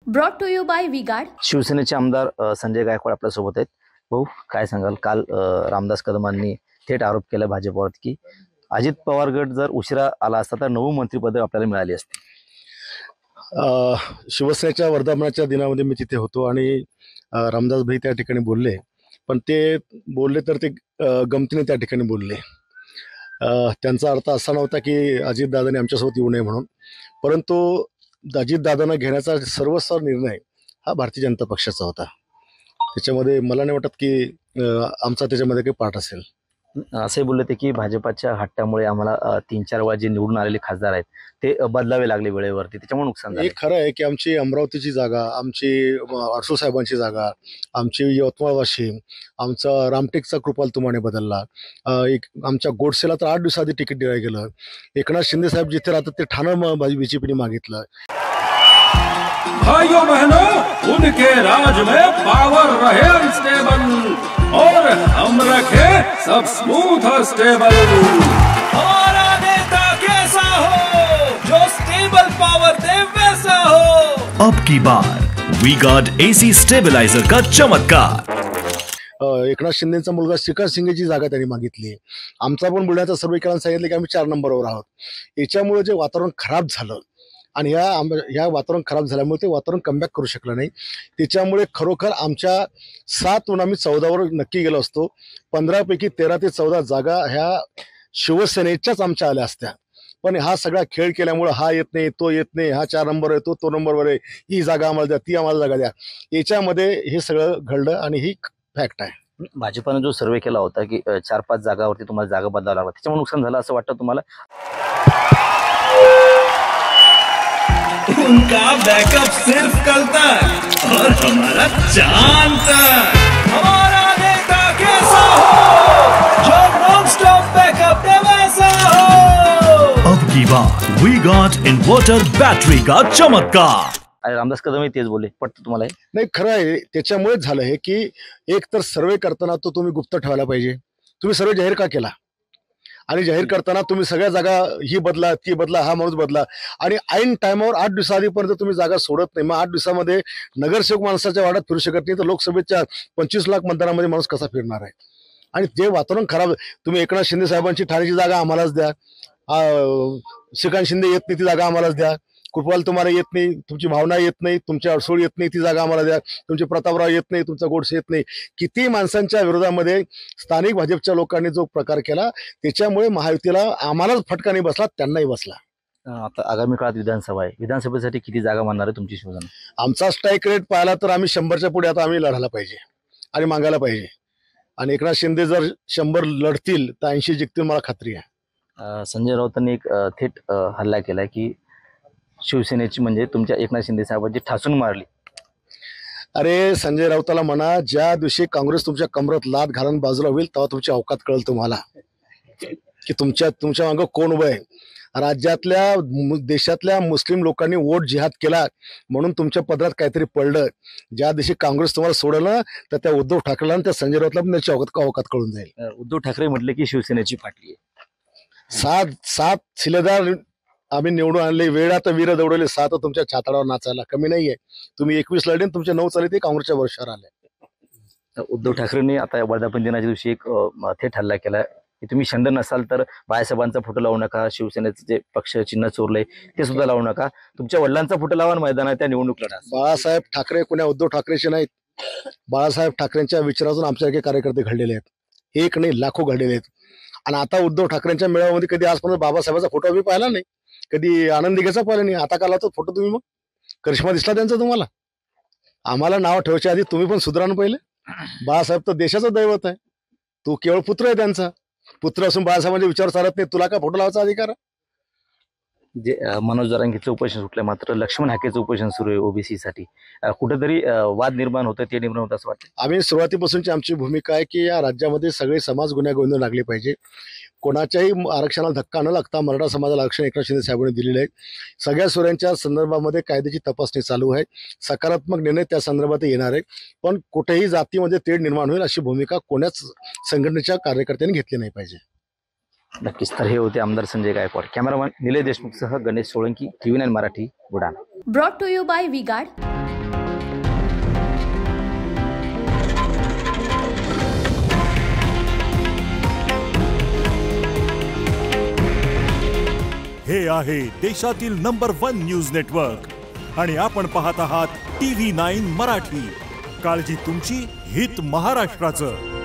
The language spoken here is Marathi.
Brought to you by V-Guard. शिवसेनेचे आमदार संजय गायकवाड आपल्या सोबत आहेत। भाऊ, काय सांगाल? काल रामदास कदमांनी थेट आरोप केला भाजपवर की अजित पवार गट जर उशिरा आला असता तर 9 मंत्रिपदे आपल्याला मिळाली असती। शिवसेनेच्या वर्धापनाच्या दिनामध्ये मी तिथे होतो आणि रामदास भाई त्या ठिकाणी बोलले, पण ते बोलले तर ते गमतीने त्या ठिकाणी बोलले। त्यांचा अर्थ असा नव्हता की अजितदादांनी आमच्यासोबत येऊ नये म्हणून, परंतु अजितदादांना घेण्याचा सर्वस्व निर्णय हा भारतीय जनता पक्षाचा होता। त्याच्यामध्ये मला नाही वाटत की आमचा त्याच्यामध्ये काही पार्ट असेल। असे बोलले ते की भाजपच्या हट्टामुळे आम्हाला 3-4 वेळा जे निवडून आलेले खासदार आहेत ते बदलावे लागले वेळेवरती, त्याच्यामुळे नुकसान झाले। हे खरं आहे की आमची अमरावतीची जागा, आमची अडसूळ साहेबांची जागा, आमची यवतमाळ वाशिम, आमचा रामटेकचा कृपाल तुमाने बदलला, आमच्या गोडसेला तर 8 दिवसाआधी तिकीट दिलं गेलं। एकनाथ शिंदे साहेब जिथे राहतात ते ठाणं बीजेपीने मागितलं। भाइयों बहनों, उनके राज में पावर रहे अनस्टेबल और हम रखे सब स्मूथ और स्टेबल। हमारा नेता कैसा हो जो स्टेबल पावर दे वैसा हो। अब की बार वी गार्ड एसी स्टेबलाइजर का चमत्कार। एकनाथ शिंदेचा मुलगा श्रीकांत शिंदेची जागा त्यांनी मागितली। आमचा पण बुलढाण्याचा सर्वेकरण सांगितलं की आम्ही 4 नंबरवर आहोत। याच्यामुळे जे वातावरण खराब झालं आणि ह्या वातावरण खराब झाल्यामुळे ते वातावरण कमबॅक करू शकलं नाही। त्याच्यामुळे खरोखर आमच्या 7वरून आम्ही 14वर नक्की गेलो असतो। 15 पैकी 13 ते 14 जागा ह्या शिवसेनेच्याच आमच्या आल्या असत्या, पण हा सगळा खेळ केल्यामुळे हा येत नाही, तो येत नाही, हा 4 नंबर आहे, तो नंबरवर आहे, ही जागा आम्हाला द्या, ती आम्हाला जागा द्या, याच्यामध्ये हे सगळं घडलं आणि ही फॅक्ट आहे। भाजपाने जो सर्वे केला होता की 4-5 जागावरती तुम्हाला जागा बदलावं लागला, त्याच्यामुळे नुकसान झालं असं वाटतं तुम्हाला? उनका बैकअप सिर्फ कल तक और हमारा चांद तक। हमारा नेता कैसा हो जो नॉन स्टॉप बैकअप दे वैसा हो। अब की बार वी गार्ड इन्वर्टर बैटरी का चमत्कार। अरे रामदास कदम तेच बोलले, पटतं तुम्हाला? नाही, खरं आहे। त्याच्यामुळेच झालं आहे की एक तर सर्वे करताना तो तुम्ही गुप्त ठेवायला पाहिजे। तुम्ही सर्वे जाहीर का केला? आणि जाहीर करताना तुम्ही सगळ्या जागा ही बदला, ती बदला, हा माणूस बदला, आणि ऐन टायमावर 8 दिवसाआधीपर्यंत तुम्ही जागा सोडत नाही। मग 8 दिवसामध्ये नगरसेवक माणसाच्या वाड्यात फिरू शकत नाही, तर लोकसभेच्या 25 लाख मतदारामध्ये माणूस कसा फिरणार आहे? आणि ते वातावरण खराब। तुम्ही एकनाथ शिंदे साहेबांची ठाण्याची जागा आम्हालाच द्या, श्रीकांत शिंदे येत नाही ती जागा आम्हालाच द्या, कृपाल तुम्हाला येत नाही, तुमची भावना येत नाही, तुमची अडसूळ येत नाही ती जागा आम्हाला द्या, तुमचे प्रतापराव येत नाही, तुमचा गोडसे येत नाही। किती माणसांच्या विरोधामध्ये स्थानिक भाजपच्या लोकांनी जो प्रकार केला त्याच्यामुळे महायुतीला आम्हालाच फटका नाही बसला, त्यांनाही बसला। आता आगामी काळात विधानसभा आहे, विधानसभेसाठी किती जागा मानणार आहे तुमची शिवसेना? आमचा स्ट्राईक रेट पाहिला तर आम्ही 100च्या पुढे आता आम्ही लढायला पाहिजे आणि मागायला पाहिजे। आणि एकनाथ शिंदे जर 100 लढतील तर 80 जिंकतील, मला खात्री आहे। संजय राऊतांनी एक थेट हल्ला केला की शिवसेनेची म्हणजे तुमच्या एकनाथ शिंदे साहेबांची ठासून मारली। अरे संजय राऊताला म्हणा, ज्या दिवशी काँग्रेस तुमच्या कमरात लात घालून बाजूला होईल तेव्हा तुमची अवकात कळेल तुम्हाला की तुमच्या मागं कोण उभं आहे। राज्यातल्या देशातल्या मुस्लिम लोकांनी वोट जिहाद केला म्हणून तुमच्या पदरात काहीतरी पडलं। ज्या दिवशी काँग्रेस तुम्हाला सोडलं तर त्या उद्धव ठाकरेला आणि त्या संजय राऊतला पण त्याची अवकात कळून जाईल। उद्धव ठाकरे म्हटले की शिवसेनेची फाटली आहे। 7 शिलेदार आम्ही निवडून आणले, वेळा तर वीर दौडवले, 7 तुमच्या छाताडावर नाचायला कमी नाहीये। तुम्ही 21 लढे, तुमचे 9 चालले ते काँग्रेसच्या वर्षावर आले। उद्धव ठाकरेंनी आता वर्धापन दिनाच्या दिवशी एक थेट हल्ला केला की तुम्ही शंड नसाल तर बाळासाहेबांचा फोटो लावू नका, शिवसेनेचं जे पक्ष चिन्ह चोरलंय ते सुद्धा लावू नका, तुमच्या वडिलांचा फोटो लावा मैदानात त्या निवडणूक लढा। बाळासाहेब ठाकरे कोण्या उद्धव ठाकरेचे नाहीत, बाळासाहेब ठाकरेंच्या विचारातून आमच्यासारखे कार्यकर्ते घडलेले आहेत, एक नाही लाखो घडलेले आहेत। आणि आता उद्धव ठाकरेंच्या मेळाव्यामध्ये कधी आजपर्यंत बाबासाहेबांचा फोटो आम्ही पाहिला नाही, कधी आनंद दिघेचा पाहिला नाही। आता काल तो फोटो तुम्ही, मग करिश्मा दिसला त्यांचा तुम्हाला? आम्हाला नाव ठेवायच्या आधी तुम्ही पण सुधारणं पहिले। बाळासाहेब तर देशाचं दैवत आहे, तू केवळ पुत्र आहे त्यांचा, पुत्र असून बाळासाहेबांचे विचार चालत नाही, तुला का फोटो लावायचा अधिकार? जे मनोज जरांगीचं उपोषण सुटलं, मात्र लक्ष्मण हाकेचं उपोषण सुरू आहे ओबीसी साठी, कुठेतरी वाद निर्माण होतं, ते निर्माण होतं असं वाटतं? आम्ही सुरुवातीपासूनची आमची भूमिका आहे की या राज्यामध्ये सगळे समाज गुन्ह्यागोविंद लागले पाहिजे। कोणाच्याही आरक्षणाला धक्का न लागता मराठा समाजाला आरक्षण एकनाथ शिंदे साहेबांनी दिलेलं आहे। सगळ्या सोयऱ्यांच्या संदर्भामध्ये कायद्याची तपासणी चालू आहे, सकारात्मक निर्णय त्या संदर्भात येणार आहे, पण कुठेही जातीमध्ये तेढ निर्माण होईल अशी भूमिका कोणाच संघटनेच्या कार्यकर्त्यांनी घेतली नाही पाहिजे। नक्कीच। तर हे होते आमदार संजय गायकवाड। कॅमेरामॅन निलेश देशमुखसह Ganesh Solanki, TV9 Marathi, Buldhana. Brought to you by V-Guard. हे आहे देशातील नंबर 1 न्यूज नेटवर्क आणि आपण पाहत आहात TV9 मराठी. काळजी तुमची, हित महाराष्ट्राचं.